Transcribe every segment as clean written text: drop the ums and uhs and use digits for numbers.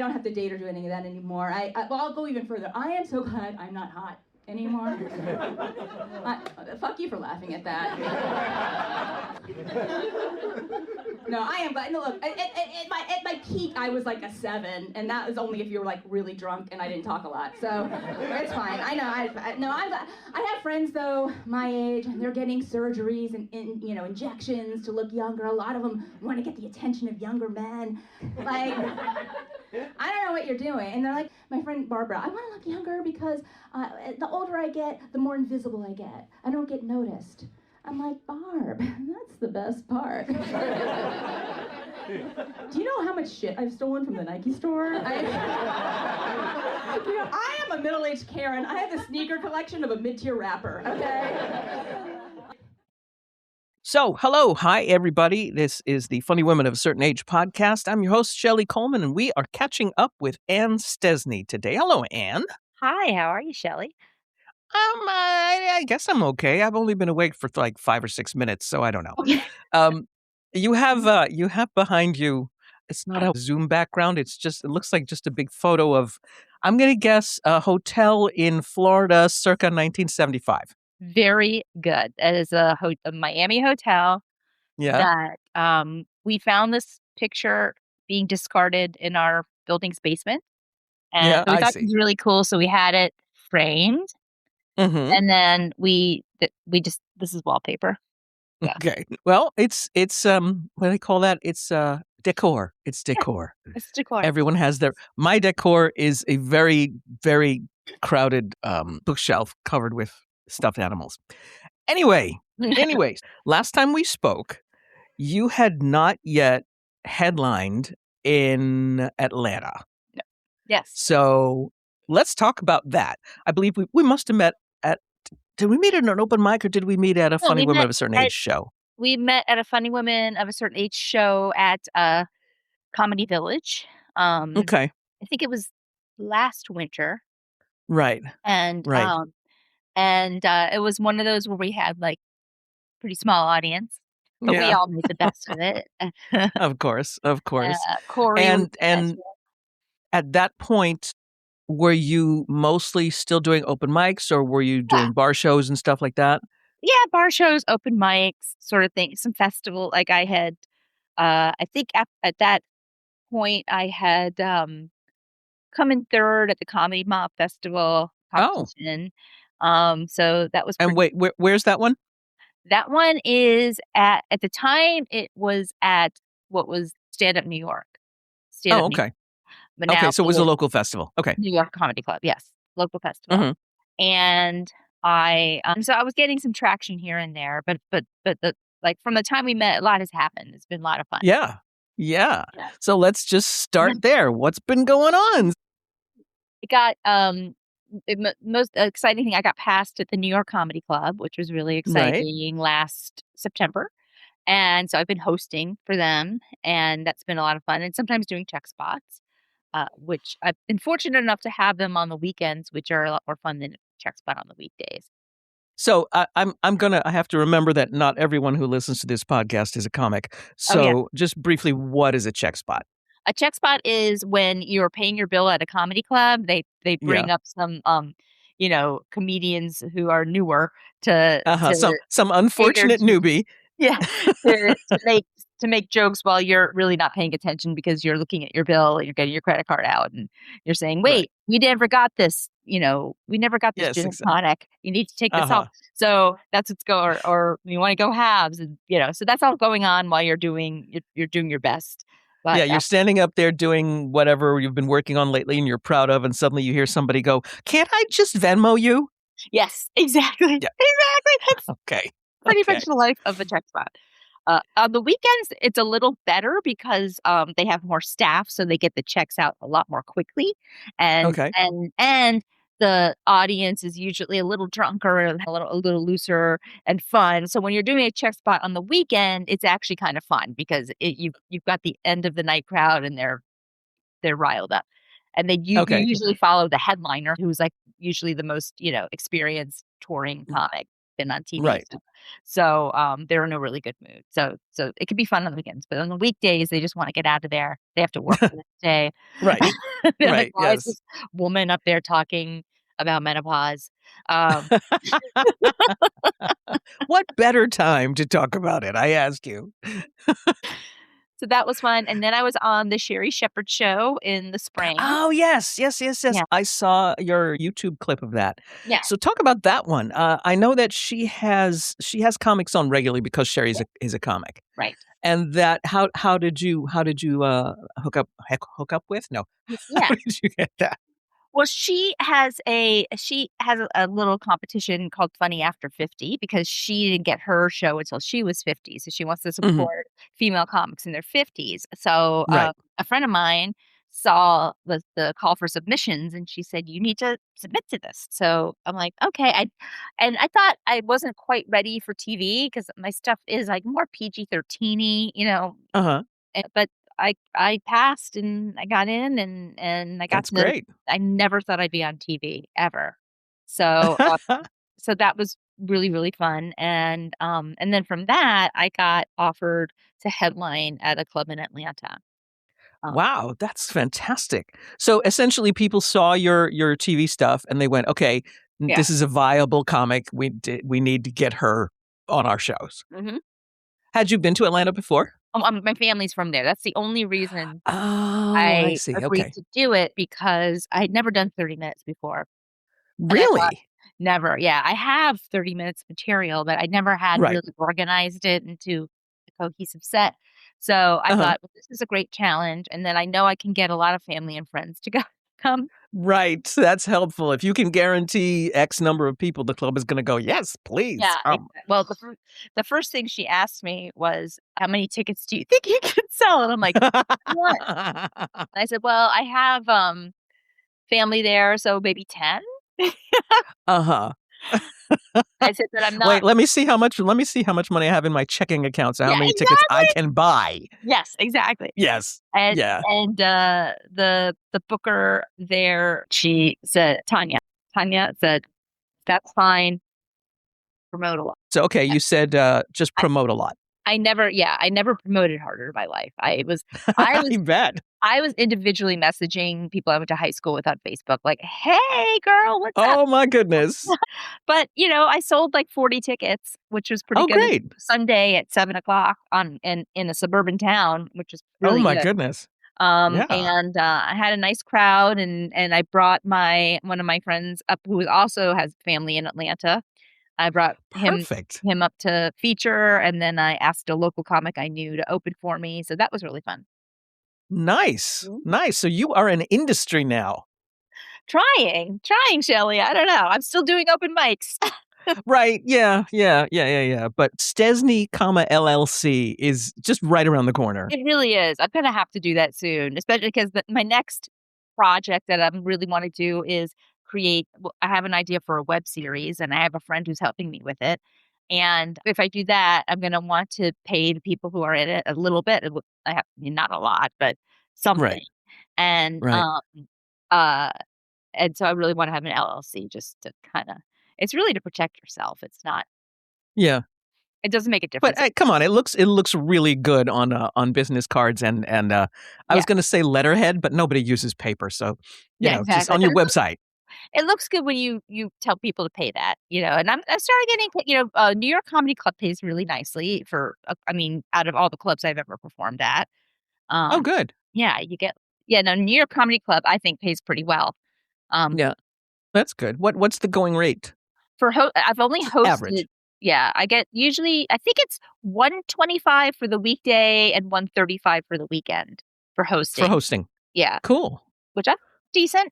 don't have to date or do any of that anymore. Well, I'll go even further. I am so glad I'm not hot anymore. Fuck you for laughing at that. No, I am glad. No, look, at my peak, I was like a 7, and that was only if you were like really drunk and I didn't talk a lot. So it's fine. I know. I'm glad. I have friends though my age, and they're getting surgeries and injections to look younger. A lot of them want to get the attention of younger men. Like, I don't know what you're doing. And they're like, my friend Barbara, I want to look younger because the older I get, the more invisible I get. I don't get noticed. I'm like, Barb, that's the best part. Do you know how much shit I've stolen from the Nike store? I am a middle-aged Karen. I have the sneaker collection of a mid-tier rapper, okay? So, hello. Hi, everybody. This is the Funny Women of a Certain Age podcast. I'm your host, Shelly Colman, and we are catching up with Anne Stesney today. Hello, Anne. Hi, how are you, Shelly? I guess I'm okay. I've only been awake for like 5 or 6 minutes, so I don't know. Okay. You have behind you, it's not a Zoom background. It looks like just a big photo of, I'm going to guess, a hotel in Florida circa 1975. Very good. That is a Miami hotel Yeah. that we found this picture being discarded in our building's basement. And Yeah, so we I thought see. it was really cool, so we had it framed. Mm-hmm. And then this is wallpaper. Yeah. Okay. Well, it's what do they call that? It's decor. It's decor. Yeah, it's decor. Everyone has my decor is a very, very crowded bookshelf covered with stuffed animals. Anyways, last time we spoke, you had not yet headlined in Atlanta. No. Yes. So let's talk about that. I believe we must have met did we meet at an open mic or did we meet at a Funny Women of a Certain Age show? We met at a Funny Women of a Certain Age show at Comedy Village. Okay. I think it was last winter. Right. And right. It was one of those where we had like pretty small audience, but we all made the best of it. Of course. Corey and at that point, were you mostly still doing open mics or were you doing bar shows and stuff like that? Yeah, bar shows, open mics, sort of thing. Some festival. Like I had, I think at that point I had come in third at the Comedy Mob Festival competition. So that was. And wait, where's that one? That one is at the time it was at what was Stand Up New York. Okay. But now so it was a local festival. Okay. New York Comedy Club, yes, local festival. Mm-hmm. And I so I was getting some traction here and there, but like from the time we met, a lot has happened. It's been a lot of fun. Yeah. So let's just start there. What's been going on? It got the most exciting thing. I got passed at the New York Comedy Club, which was really exciting last September. And so I've been hosting for them, and that's been a lot of fun. And sometimes doing check spots. Which I've been fortunate enough to have them on the weekends, which are a lot more fun than check spot on the weekdays. So I have to remember that not everyone who listens to this podcast is a comic. So just briefly, what is a check spot? A check spot is when you're paying your bill at a comedy club. They bring up some comedians who are newer to some unfortunate newbie. Yeah, to make jokes while you're really not paying attention because you're looking at your bill, you're getting your credit card out, and you're saying, "Wait, we never got this. We never got this gin and tonic. You need to take this off." So that's what's going. Or you want to go halves, and so that's all going on while you're doing your best. But, you're standing up there doing whatever you've been working on lately, and you're proud of, and suddenly you hear somebody go, "Can't I just Venmo you?" Yes, exactly. Yeah. Exactly. That's okay. Pretty much the life of a check spot. On the weekends, it's a little better because they have more staff, so they get the checks out a lot more quickly, and the audience is usually a little drunker, a little looser and fun. So when you're doing a check spot on the weekend, it's actually kind of fun because you've got the end of the night crowd and they're riled up, and you usually follow the headliner, who's like usually the most experienced touring comic. been on TV. Right. So they're in a really good mood. So it could be fun on the weekends, but on the weekdays they just want to get out of there. They have to work the next day. Right. They're Right. like, why is Yes. this woman up there talking about menopause? What better time to talk about it? I ask you. So that was fun. And then I was on the Sherry Shepherd show in the spring. Oh, yes. Yes. Yeah. I saw your YouTube clip of that. Yeah. So talk about that one. I know that she has comics on regularly because Sherry is a comic. Right. And that how did you hook up with? No. Yeah. How did you get that? Well, she has a little competition called Funny After 50 because she didn't get her show until she was 50. So she wants to support female comics in their 50s. So Right. A friend of mine saw the call for submissions and she said, you need to submit to this. So I'm like, okay. I thought I wasn't quite ready for TV because my stuff is like more PG-13-y, you know. Uh-huh. But I passed and I got in and I got That's great. I never thought I'd be on TV ever. So so that was really, really fun. And then from that I got offered to headline at a club in Atlanta. Wow, that's fantastic. So essentially people saw your TV stuff and they went, okay, this is a viable comic. We need to get her on our shows. Mm-hmm. Had you been to Atlanta before? My family's from there. That's the only reason I see. agreed to do it because I'd never done 30 minutes before. Really? Never. Yeah. I have 30 minutes material, but I never had really organized it into a cohesive set. So I thought, well, this is a great challenge. And then I know I can get a lot of family and friends to come. Right. That's helpful. If you can guarantee X number of people, the club is going to go, yes, please. Yeah. Well, the first thing she asked me was, how many tickets do you think you can sell? And I'm like, what? I said, well, I have family there, so maybe 10. Uh-huh. I said that I'm not. Wait, let me see how much money I have in my checking account. So how many tickets I can buy. Yes, exactly. Yes. And the booker there, she said, Tanya said, that's fine. Promote a lot. So okay, you said just promote a lot. I never promoted harder in my life. I bet. I was individually messaging people I went to high school with on Facebook, like, "Hey, girl, what's up?" Oh my goodness! But I sold like 40 tickets, which was pretty good. Great! Sunday at 7:00 in a suburban town, which was really oh my good. Goodness! And I had a nice crowd, and I brought one of my friends up who also has family in Atlanta. I brought him up to feature, and then I asked a local comic I knew to open for me. So that was really fun. Nice. Nice. So you are in industry now. Trying, Shelly. I don't know. I'm still doing open mics. Right. Yeah. But Stesney, LLC is just right around the corner. It really is. I'm going to have to do that soon, especially because my next project that I really want to do is I have an idea for a web series and I have a friend who's helping me with it. And if I do that, I'm going to want to pay the people who are in it a little bit. Not a lot, but something. Right. And, and so I really want to have an LLC just to it's really to protect yourself. It's not. Yeah. It doesn't make a difference. But come on, it looks really good on business cards and I was going to say letterhead, but nobody uses paper, so exactly. Just on your website. It looks good when you tell people to pay that, and I'm starting getting, New York Comedy Club pays really nicely out of all the clubs I've ever performed at. Oh, good. Yeah, New York Comedy Club I think pays pretty well. Yeah, that's good. What's the going rate? I've only hosted. Average. Yeah, I get usually I think it's $125 for the weekday and $135 for the weekend for hosting. Yeah, cool. Which I'm decent.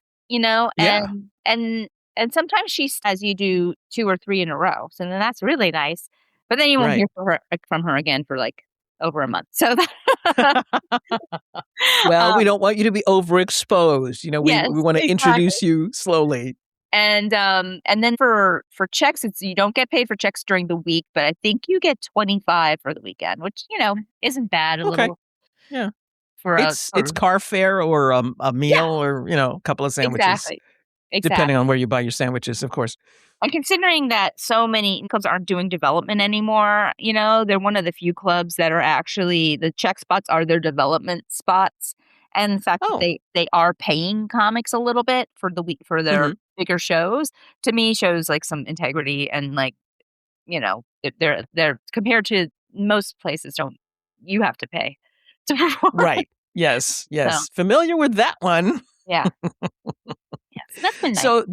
And sometimes she says you do 2 or 3 in a row. So then that's really nice. But then you won't hear from her again for like over a month. So well, we don't want you to be overexposed. We want to introduce you slowly. And then for checks, you don't get paid for checks during the week, but I think you get $25 for the weekend, which isn't bad. Little, yeah. It's car fare or a meal or a couple of sandwiches. Exactly. Depending on where you buy your sandwiches, of course. And considering that so many clubs aren't doing development anymore, they're one of the few clubs that are actually, the check spots are their development spots. And the fact that they are paying comics a little bit for their bigger shows, to me shows like some integrity and like, they're compared to most places you have to pay to perform. Right. Yes. So, Familiar with that one. Yeah. Yeah. So that's been nice. So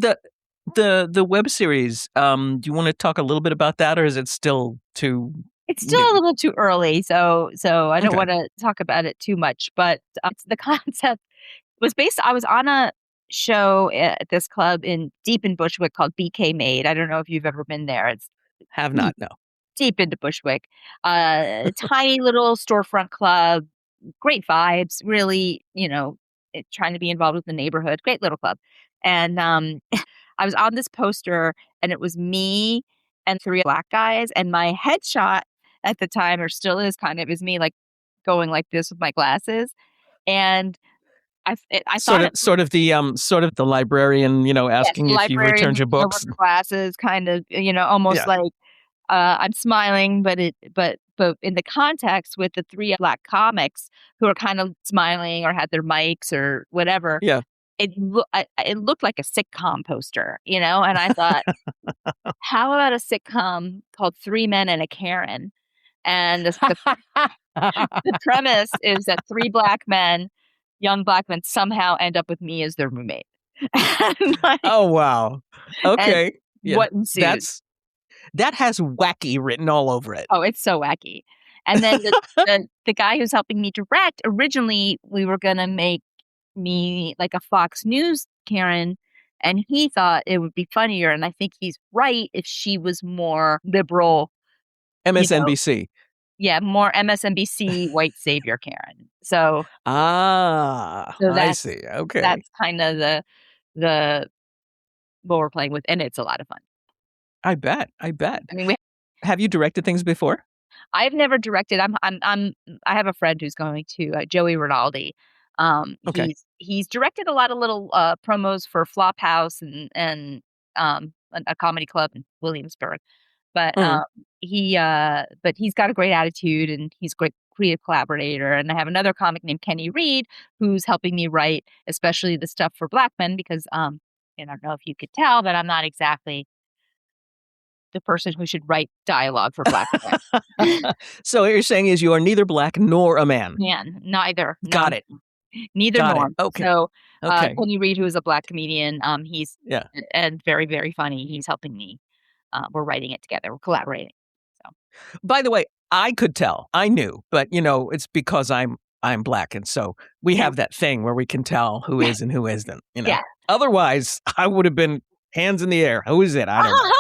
the web series, do you want to talk a little bit about that, or is it still too? It's still a little too early, so I don't want to talk about it too much. But the concept was based. I was on a show at this club deep in Bushwick called BK Made. I don't know if you've ever been there. It's have not, no. Deep into Bushwick, tiny little storefront club, great vibes. Really, trying to be involved with the neighborhood. Great little club, and I was on this poster, and it was me and 3 Black guys, and my headshot at the time, or still is, kind of is me like going like this with my glasses, and I sort of the librarian, asking if you returned your books, glasses, kind of, almost like I'm smiling, but in the context with the 3 Black comics who are kind of smiling or had their mics or whatever. Yeah. It looked like a sitcom poster, and I thought, how about a sitcom called 3 Men and a Karen? And the premise is that 3 Black men, young Black men, somehow end up with me as their roommate. Oh, wow. Okay. Yeah. What ensues? That has wacky written all over it. Oh, it's so wacky. And then the guy who's helping me direct, originally we were going to make me like a Fox News Karen, and he thought it would be funnier, and I think he's right, if she was more liberal. MSNBC. Yeah, more MSNBC white savior Karen. So I see. Okay. That's kind of the what we're playing with, and it's a lot of fun. I bet. I mean, have you directed things before? I've never directed. I have a friend who's going to, Joey Rinaldi. Okay. He's directed a lot of little promos for Flophouse and a comedy club in Williamsburg. But he's got a great attitude, and he's a great creative collaborator. And I have another comic named Kenny Reed who's helping me write, especially the stuff for Black men, because I don't know if you could tell, but I'm not exactly the person who should write dialogue for Black men. So what you're saying is you are neither Black nor a man. Neither. Got it. Neither nor. Okay. So Kenny Reed, who is a Black comedian, he's and very, very funny. He's helping me. We're writing it together. We're collaborating. So, by the way, I could tell. I knew, but it's because I'm Black, and so we have that thing where we can tell who is and who isn't. Yeah. Otherwise, I would have been hands in the air. Who is it? I don't know.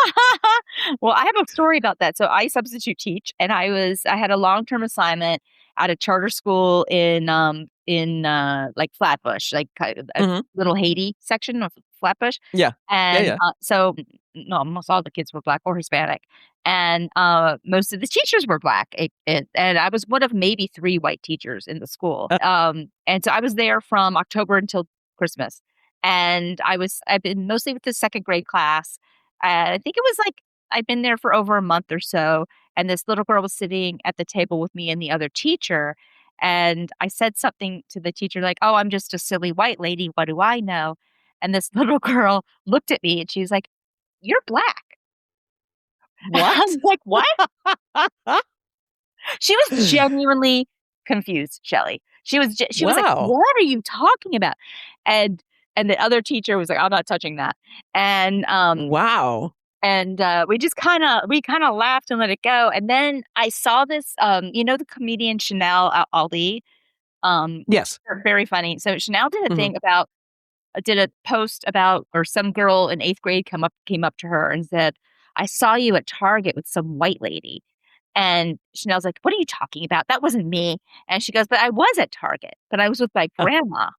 Well, I have a story about that. So I substitute teach, and I had a long-term assignment at a charter school in like Flatbush, like a little Haiti section of Flatbush. Yeah. And so almost all the kids were Black or Hispanic, and most of the teachers were Black. And I was one of maybe 3 white teachers in the school. And so I was there from October until Christmas. And I've been mostly with the 2nd grade class. I think it was like I'd been there for over a month or so. And this little girl was sitting at the table with me and the other teacher. And I said something to the teacher like, "Oh, I'm just a silly white lady. What do I know?" And this little girl looked at me and she was like, "You're Black." What? I was like, "What?" She was genuinely confused, Shelly. She was like, "What are you talking about?" And the other teacher was like, "I'm not touching that." And wow. And we kind of laughed and let it go. And then I saw this, the comedian Chanel Ali. Yes. Very funny. So Chanel did a post about, or some girl in 8th grade came up to her and said, "I saw you at Target with some white lady." And Chanel's like, "What are you talking about? That wasn't me." And she goes, "But I was at Target, but I was with my grandma."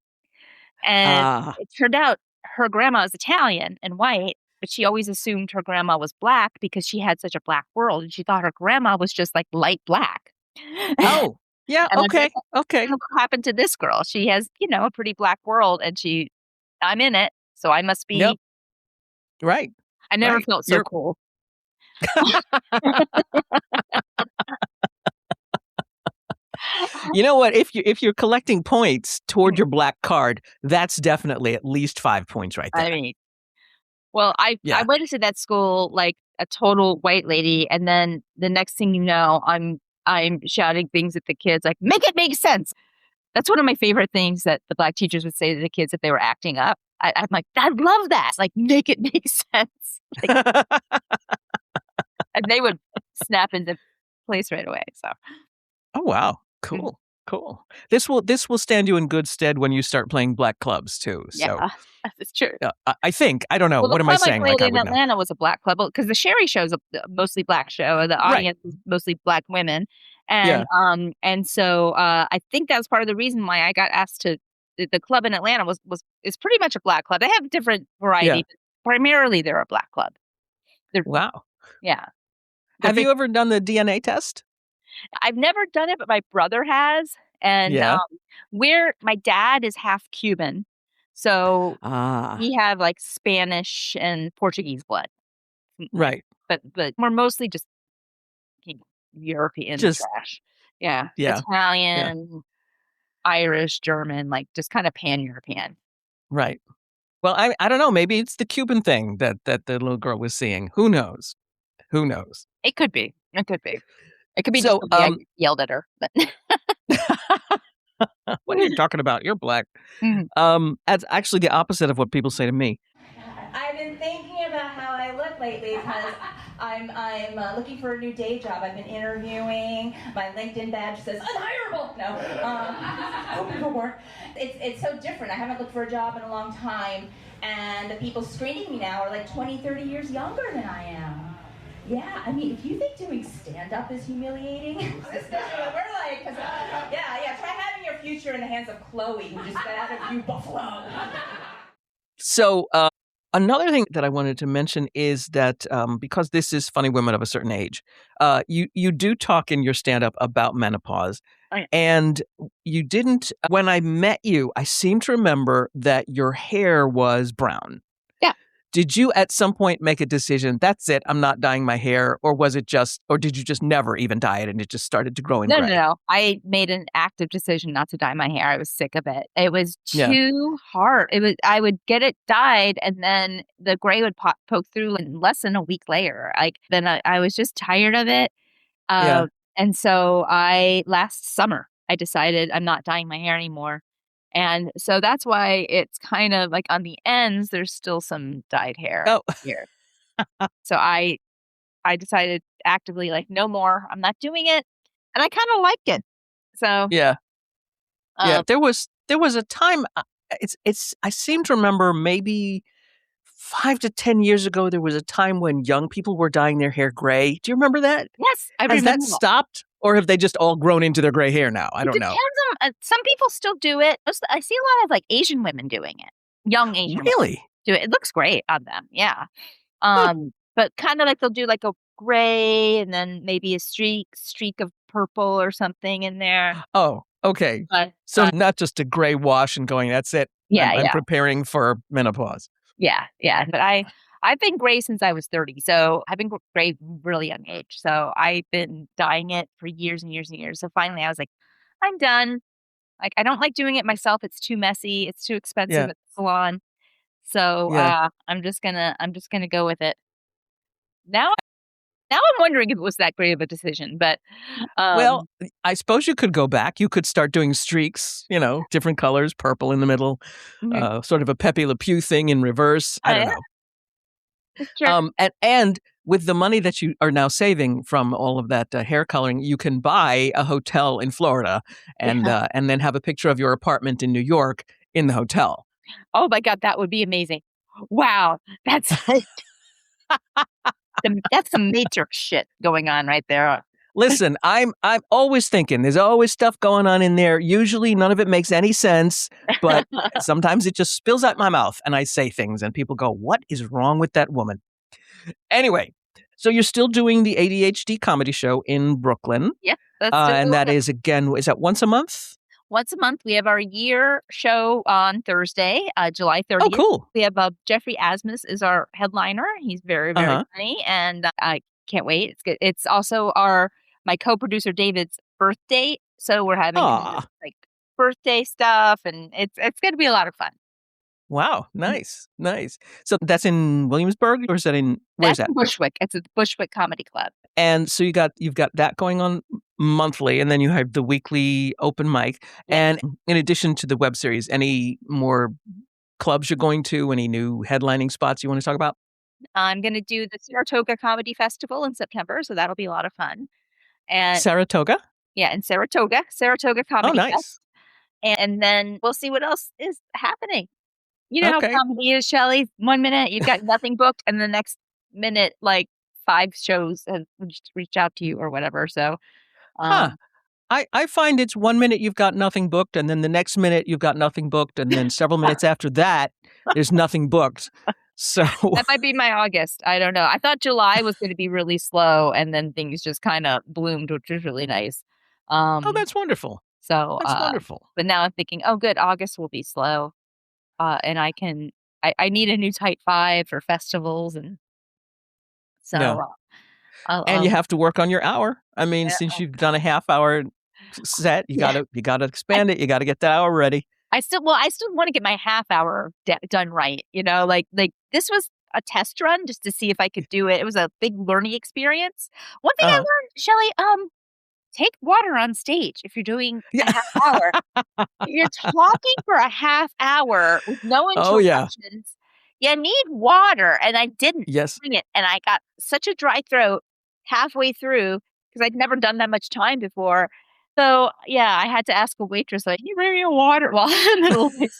And it turned out her grandma is Italian and white, but she always assumed her grandma was Black because she had such a Black world, and she thought her grandma was just like light Black. Oh, yeah. Okay. Okay. What happened to this girl? She has, a pretty Black world, and I'm in it, so I must be. Yep. Right. I never felt so cool. You know what? If you're collecting points toward your black card, that's definitely at least 5 points right there. I mean, well, I went into that school like a total white lady, and then the next thing you know, I'm shouting things at the kids like, "Make it make sense." That's one of my favorite things that the black teachers would say to the kids if they were acting up. I'm like, I love that. Like, make it make sense. Like, and they would snap into place right away. So, oh wow, cool. Cool. This will stand you in good stead when you start playing black clubs too. So. Yeah, that's true. I think. I don't know. Well, what am I saying? Like in Atlanta was a black club because the Sherry show's a mostly black show. The audience is mostly black women, and so I think that was part of the reason why I got asked to. The club in Atlanta is pretty much a black club. They have different variety, but primarily they're a black club. Wow. Yeah. Have you ever done the DNA test? I've never done it, but my brother has. And my dad is half Cuban. So we have like Spanish and Portuguese blood. Right. But we're mostly just European trash. Yeah. Italian, Irish, German, like just kind of pan-European. Right. Well, I don't know. Maybe it's the Cuban thing that the little girl was seeing. Who knows? Who knows? It could be. It could be. It could be just the way I yelled at her. But what are you talking about? You're black. That's actually the opposite of what people say to me. I've been thinking about how I look lately because I'm looking for a new day job. I've been interviewing. My LinkedIn badge says unhireable. No, open for work. It's so different. I haven't looked for a job in a long time, and the people screening me now are like 20, 30 years younger than I am. Yeah, I mean, if you think doing stand-up is humiliating, this is what we're like. Try having your future in the hands of Chloe, who just got out of You Buffalo. So, another thing that I wanted to mention is that because this is Funny Women of a Certain Age, you do talk in your stand-up about menopause. And you didn't, when I met you, I seem to remember that your hair was brown. Did you at some point make a decision, that's it, I'm not dyeing my hair? Or did you just never even dye it and it just started to grow in gray? No. I made an active decision not to dye my hair. I was sick of it. It was too hard. I would get it dyed and then the gray would poke through in less than a week later. Then I was just tired of it. And so last summer, I decided I'm not dyeing my hair anymore. And so that's why it's kind of like on the ends, there's still some dyed hair here. So I decided actively, like, no more. I'm not doing it. And I kind of liked it. So there was a time. I seem to remember maybe 5 to 10 years ago, there was a time when young people were dyeing their hair gray. Do you remember that? Yes, I remember. Has that stopped? Or have they just all grown into their gray hair now? I don't know. Some people still do it. I see a lot of like Asian women doing it. Young Asian women do it. It looks great on them. Yeah. But kind of like they'll do like a gray and then maybe a streak of purple or something in there. Oh, okay. So not just a gray wash and going, that's it. I'm preparing for menopause. Yeah. But I've been gray since I was 30. So I've been gray really young age. So I've been dyeing it for years and years and years. So finally I was like, I'm done. Like, I don't like doing it myself. It's too messy. It's too expensive at the salon. So I'm just gonna go with it. Now I'm wondering if it was that great of a decision, but well, I suppose you could go back. You could start doing streaks, different colors, purple in the middle, sort of a Pepe Le Pew thing in reverse. I don't know. Sure. And with the money that you are now saving from all of that hair coloring, you can buy a hotel in Florida and then have a picture of your apartment in New York in the hotel. Oh my God, that would be amazing! Wow, that's that's some Matrix shit going on right there. Listen, I'm always thinking there's always stuff going on in there. Usually none of it makes any sense, but sometimes it just spills out my mouth and I say things and people go, what is wrong with that woman? Anyway, so you're still doing the ADHD comedy show in Brooklyn. Yeah. And that is, again, is that once a month? Once a month, we have our year show on Thursday, July 30th. Oh, cool. We have Jeffrey Asmus is our headliner. He's very, very funny, and I can't wait. It's good. It's also my co-producer David's birthday, so we're having like birthday stuff, and it's going to be a lot of fun. Wow, nice. So that's in Williamsburg, or is that where's that? Bushwick. It's at the Bushwick Comedy Club. And so you've got that going on monthly, and then you have the weekly open mic. Yes. And in addition to the web series, any more clubs you're going to? Any new headlining spots you want to talk about? I'm going to do the Saratoga Comedy Festival in September, so that'll be a lot of fun. And Saratoga? Yeah, in Saratoga Comedy Fest. Fest. And then we'll see what else is happening. You know how comedy is, Shelly? 1 minute you've got nothing booked, and the next minute, like 5 shows have reached out to you or whatever. So, I find it's 1 minute you've got nothing booked, and then the next minute you've got nothing booked, and then several minutes after that, there's nothing booked. So that might be my August. I don't know. I thought July was going to be really slow, and then things just kind of bloomed, which was really nice. That's wonderful. So that's wonderful. But now I'm thinking, oh, good, August will be slow. And I need a new tight 5 for festivals, and so and you have to work on your hour. I mean, since you've done a half hour set, you gotta expand it. You gotta get the hour ready. I still want to get my half hour done right. You know, like this was a test run just to see if I could do it. It was a big learning experience. One thing I learned, Shelly, take water on stage if you're doing a half hour. You're talking for a half hour with no interruptions. You need water, and I didn't bring it, and I got such a dry throat halfway through because I'd never done that much time before. So I had to ask a waitress, like, "Can you bring me a water?" While in the middle of this.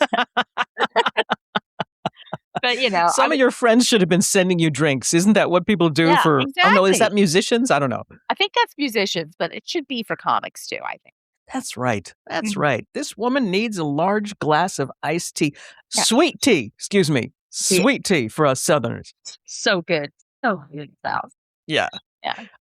But some of your friends should have been sending you drinks. Isn't that what people do for? Exactly. Oh no, is that musicians? I don't know. I think that's musicians, but it should be for comics too, I think. That's right. Right. This woman needs a large glass of iced tea. Yeah. Sweet tea. Excuse me. Sweet tea for us Southerners. So good. So good. Yeah.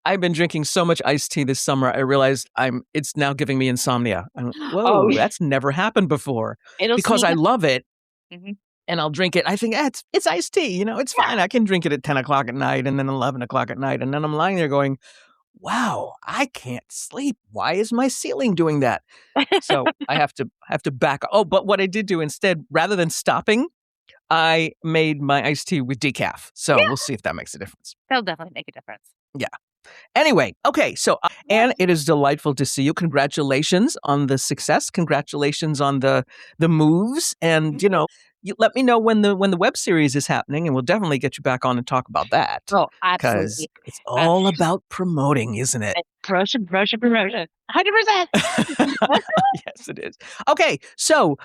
I've been drinking so much iced tea this summer. I realized it's now giving me insomnia. Whoa, that's never happened before. Because I love it. Mm-hmm. And I'll drink it. I think it's iced tea. It's fine. I can drink it at 10 o'clock at night and then 11 o'clock at night. And then I'm lying there going, wow, I can't sleep. Why is my ceiling doing that? So I have to back. Oh, but what I did do instead, rather than stopping, I made my iced tea with decaf. So we'll see if that makes a difference. That'll definitely make a difference. Yeah. Anyway, okay. So, Anne, it is delightful to see you. Congratulations on the success. Congratulations on the moves. And, you let me know when the web series is happening, and we'll definitely get you back on and talk about that. Oh, absolutely. Because it's all about promoting, isn't it? Promotion. 100%. Yes, it is. Okay, so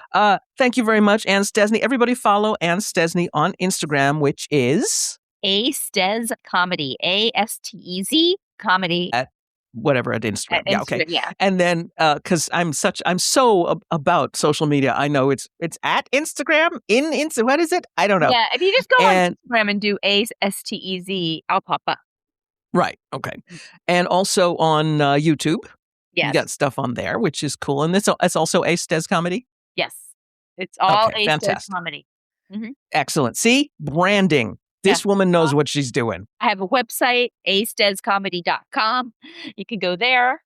thank you very much, Anne Stesney. Everybody follow Anne Stesney on Instagram, which is Astez Comedy. ASTEZ Comedy. At Instagram. Yeah, okay. Yeah. And then because I'm so about social media, I know it's at Instagram. What is it? I don't know. Yeah, if you just go on Instagram and do ASTEZ, I'll pop up. Right. Okay. And also on YouTube. Yes. You got stuff on there, which is cool. And it's also Astez Comedy? Yes. It's all Astez Comedy. Mm-hmm. Excellent. See? Branding. This woman knows what she's doing. I have a website, astezcomedy.com. You can go there.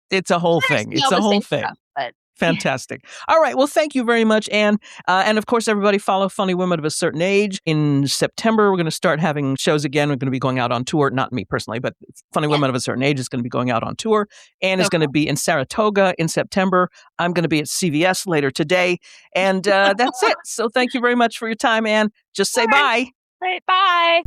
It's a whole thing. It's a whole thing. Stuff, fantastic. All right. Well, thank you very much, Anne. And of course, everybody follow Funny Women of a Certain Age. In September, we're going to start having shows again. We're going to be going out on tour. Not me personally, but Funny Women of a Certain Age is going to be going out on tour. Anne is going to be in Saratoga in September. I'm going to be at CVS later today. And that's it. So thank you very much for your time, Anne. Just say bye. Right, bye.